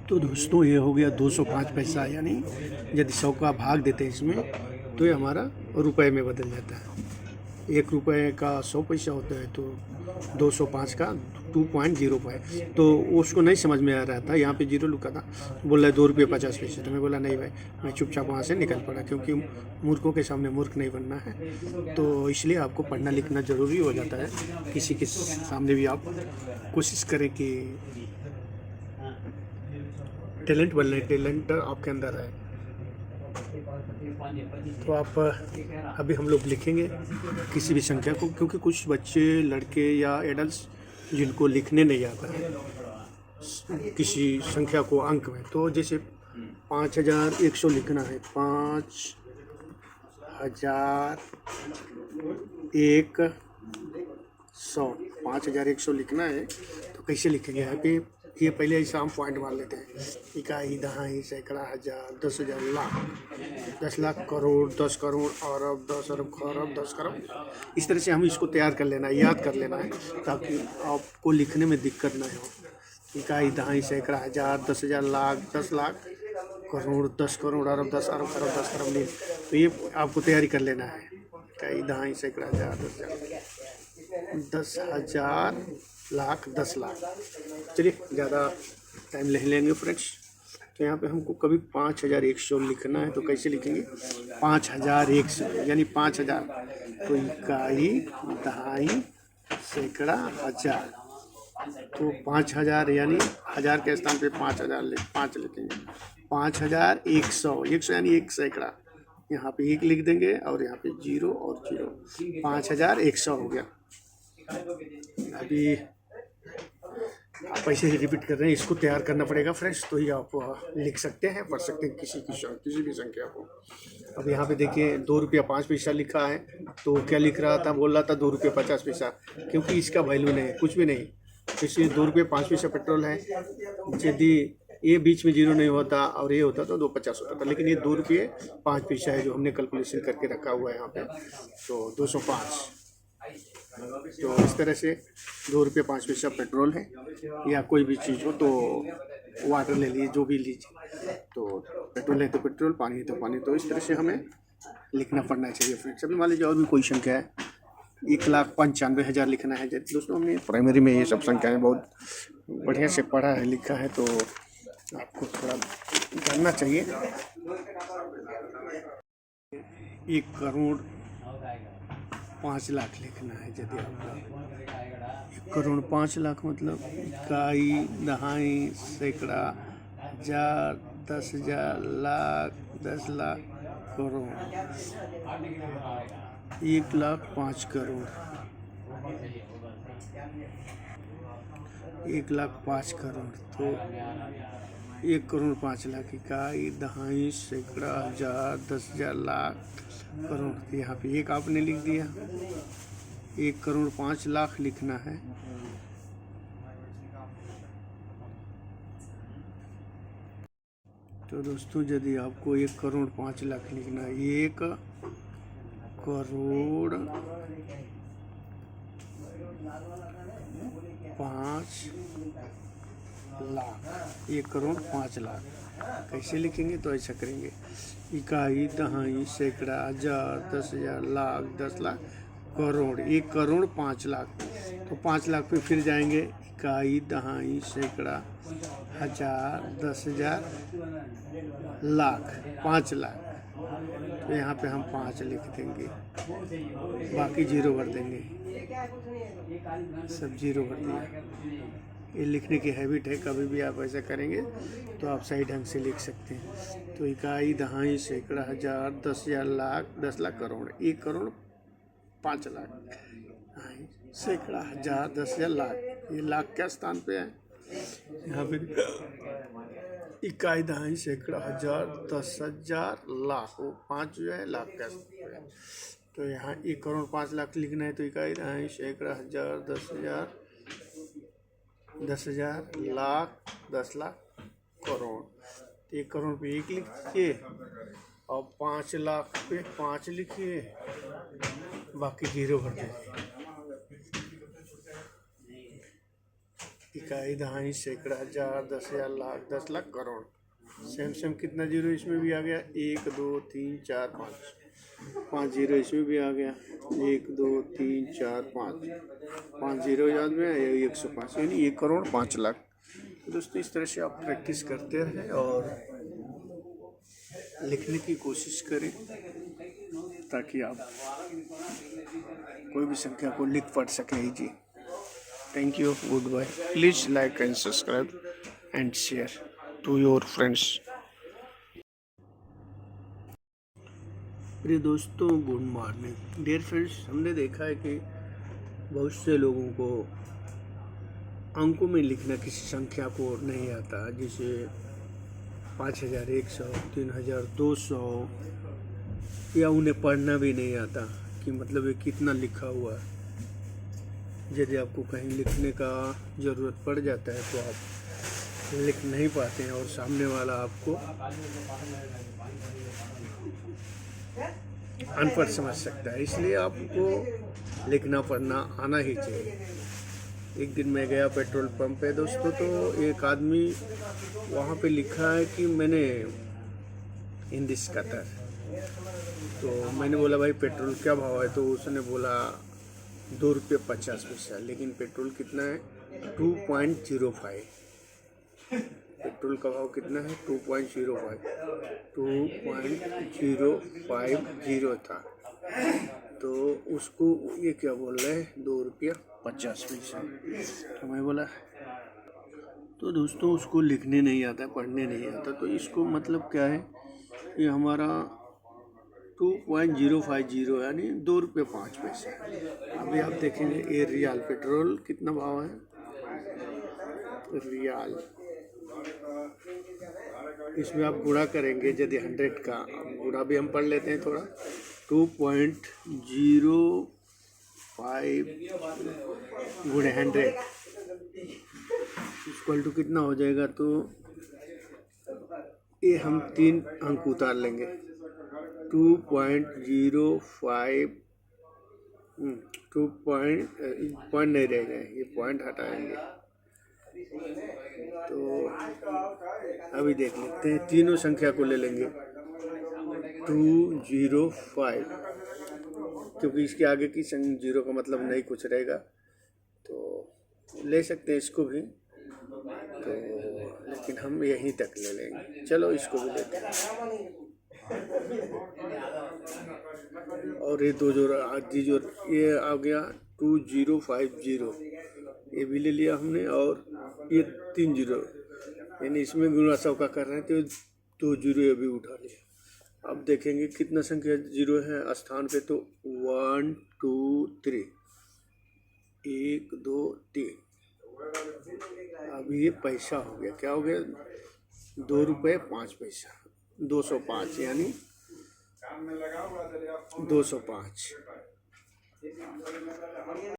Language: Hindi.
तो दोस्तों ये हो गया 205 पैसा, यानी यदि 100 का भाग देते हैं इसमें तो ये हमारा रुपए में बदल जाता है। 1 रुपये का 100 पैसा होता है तो 205 का 2.05। तो उसको नहीं समझ में आ रहा था, यहाँ पे जीरो लिखा था, बोल रहा है 2 रुपये 50 पैसे। तो मैं बोला नहीं भाई, मैं चुपचाप वहाँ से निकल पड़ा, क्योंकि मूर्खों के सामने मूर्ख नहीं बनना है। तो इसलिए आपको पढ़ना लिखना ज़रूरी हो जाता है। किसी के सामने भी आप कोशिश करें कि टैलेंट बनने, टैलेंट आपके अंदर है। तो आप अभी हम लोग लिखेंगे किसी भी संख्या को, क्योंकि कुछ बच्चे, लड़के या एडल्ट्स जिनको लिखने नहीं आता है किसी संख्या को अंक में, तो जैसे 5100 लिखना है, 5100 लिखना है। तो कैसे लिखेंगे? यहाँ पे ये पहले ऐसा हम पॉइंट मार लेते हैं, इकाई, दहाई, सैकड़ा, हजार, 10,000, लाख, 10 लाख, करोड़, 10 करोड़, अरब, 10 अरब, खरब, 10 खरब। इस तरह से हम इसको तैयार कर लेना है, याद कर लेना है, ताकि आपको लिखने में दिक्कत ना हो। इकाई, दहाई, सैकड़ा, हजार, 10,000, लाख, 10 लाख, करोड़, 10 करोड़, अरब, 10 अरब, खरब, 10 खरब, नहीं। तो ये आपको तैयारी कर लेना है। इकाई, दहाई, सैकड़ा, हजार, 10,000, लाख, 10 लाख। चलिए ज़्यादा टाइम नहीं लेंगे फ्रेंड्स। तो यहाँ पे हमको कभी 5100 लिखना है, तो कैसे लिखेंगे? 5100 यानी 5000। तो इकाई, दहाई, सैकड़ा, हजार। तो 5000 यानी हजार के स्थान पे 5000 5 लिखेंगे। 5100, 100 यानी 1 सैकड़ा, यहाँ पे 1 लिख देंगे और यहाँ पे 0 और 0, 5100 हो गया। अभी आप ऐसे ही रिपीट कर रहे हैं, इसको तैयार करना पड़ेगा फ्रेंड्स, तो ही आप लिख सकते हैं, पढ़ सकते हैं किसी भी संख्या को। अब यहाँ पे देखिए 2 रुपया 5 पैसा लिखा है, तो क्या लिख रहा था? बोल रहा था 2 रुपये 50 पैसा, क्योंकि इसका वैल्यू नहीं है, कुछ भी नहीं। इसलिए 2 रुपये 5 पैसा पेट्रोल है। यदि ये बीच में 0 नहीं होता और ये होता तो 2.50 होता था, लेकिन ये 2 रुपये 5 पैसा है जो हमने कैलकुलेशन करके रखा हुआ है यहाँ पे, तो 205। तो इस तरह से 2 रुपये 5 पैसा पेट्रोल है, या कोई भी चीज़ हो, तो वाटर ले लीजिए, जो भी लीजिए। तो पेट्रोल है तो पेट्रोल, पानी है तो पानी। तो इस तरह से हमें लिखना पड़ना चाहिए फ्रेंड्स। अभी मान लीजिए और भी कोई संख्या है, 1,95,000 लिखना है। दोस्तों हमने प्राइमरी में ये सब संख्याएँ बहुत बढ़िया से पढ़ा है, लिखा है, तो आपको थोड़ा जानना चाहिए। 1,05,00,000 लिखना है। यदि आपका 1,05,00,000 मतलब इकाई, दहाई, सैकड़ा, हजार, 10,000, लाख, 10 लाख, करोड़। 1,05,00,000 करोड़, 1,05,00,000 करोड़। तो 1,05,00,000 इकाई, दहाई, सैकड़ा, हजार, 10,000, लाख, करोड़। यहाँ पे 1 आपने लिख दिया। 1,05,00,000 लिखना है। तो दोस्तों यदि आपको 1,05,00,000 लिखना है, 1,05,00,000, 1,05,00,000 कैसे लिखेंगे? तो ऐसा करेंगे, इकाई, दहाई, सैकड़ा, हजार, 10,000, लाख, 10 लाख, करोड़। 1,05,00,000, तो 5 लाख पे फिर जाएंगे, इकाई, दहाई, सैकड़ा, हजार, 10,000, लाख, 5 लाख। तो यहाँ पे हम 5 लिख देंगे, बाकी 0 भर देंगे, सब 0 भर दिया। ये लिखने की हैबिट है, कभी भी आप ऐसा करेंगे तो आप सही ढंग से लिख सकते हैं। तो इकाई, दहाई, सैकड़ा, हजार, 10,000, लाख, 10 लाख, करोड़। 1,05,00,000, सैकड़ा, हजार, 10,000, लाख। ये लाख क्या स्थान पे है? यहाँ पे इकाई, दहाई, सैकड़ा, हजार, 10,000, लाख, वो 5 जो है लाख का स्थान पे है। तो यहाँ 1,05,00,000 लिखना है, तो इकाई, दहाई, सैकड़ा, हजार, 10,000, 10,000, लाख, 10 लाख, करोड़। 1 करोड़ पे 1 लिखिए और 5 लाख पे 5 लिखिए, बाकी 0 भर दीजिए। इकाई, दहाई, सैकड़ा, हजार, 10,000, लाख, 10 लाख, करोड़। सेम सेम कितना जीरो इसमें भी आ गया, 1 2 3 4 5, 5 जीरो इसमें भी आ गया, 1 2 3 4 5 जीरो याद में आया, 105, यानी 1 करोड़ 5 लाख। तो दोस्तों इस तरह से आप प्रैक्टिस करते रहें और लिखने की कोशिश करें ताकि आप कोई भी संख्या को लिख पढ़ सकें जी। Thank you. Goodbye. Please like and subscribe and share to your friends. प्रिय दोस्तों, गुड मॉर्निंग। डियर फ्रेंड्स, हमने देखा है कि बहुत से लोगों को अंकों में लिखना किसी संख्या को नहीं आता, जैसे 5100, 3200, या उन्हें पढ़ना भी नहीं आता कि मतलब ये कितना लिखा हुआ है। यदि आपको कहीं लिखने का ज़रूरत पड़ जाता है तो आप लिख नहीं पाते हैं और सामने वाला आपको अनपढ़ समझ सकता है, इसलिए आपको लिखना पढ़ना आना ही चाहिए। एक दिन मैं गया पेट्रोल पंप पे दोस्तों, तो एक आदमी वहाँ पे लिखा है कि मैंने इन दिस कतर, तो मैंने बोला भाई पेट्रोल क्या भाव है, तो उसने बोला 2 रुपये 50 पैसा, लेकिन पेट्रोल कितना है 2.05। पेट्रोल का भाव कितना है 2.50 था। तो उसको ये क्या बोल रहे हैं 2 रुपये 50 पैसा। तो मैं बोला, तो दोस्तों उसको लिखने नहीं आता, पढ़ने नहीं आता, तो इसको मतलब क्या है, ये हमारा 2.050 यानी 2 रुपये 5 पैसे। अभी आप देखेंगे ये रियाल पेट्रोल कितना भाव है, रियाल, इसमें आप गुणा करेंगे यदि 100 का, गुणा भी हम पढ़ लेते हैं थोड़ा, 2.05 गुणे 100 इक्वल टू कितना हो जाएगा। तो ये हम 3 अंक उतार लेंगे, 2.05, 2 पॉइंट नहीं रहेगा, ये पॉइंट हटाएंगे। तो अभी देख लेते हैं, तीनों संख्या को ले लेंगे 205, क्योंकि इसके आगे की जीरो का मतलब नहीं कुछ रहेगा, तो ले सकते हैं इसको भी, तो लेकिन हम यहीं तक ले लेंगे। चलो इसको भी लेते हैं। और ये दो जो ये आ गया 2050, ये भी ले लिया हमने, और ये 3 जीरो, यानी इसमें गुणा 100 का कर रहे हैं, तो 2 जीरो ये भी उठा लिया। अब देखेंगे कितना संख्या जीरो है स्थान पे, तो 1 2 3, 1 2 3। अब ये पैसा हो गया, क्या हो गया 2 रुपये 5 पैसा, 205 यानी 205।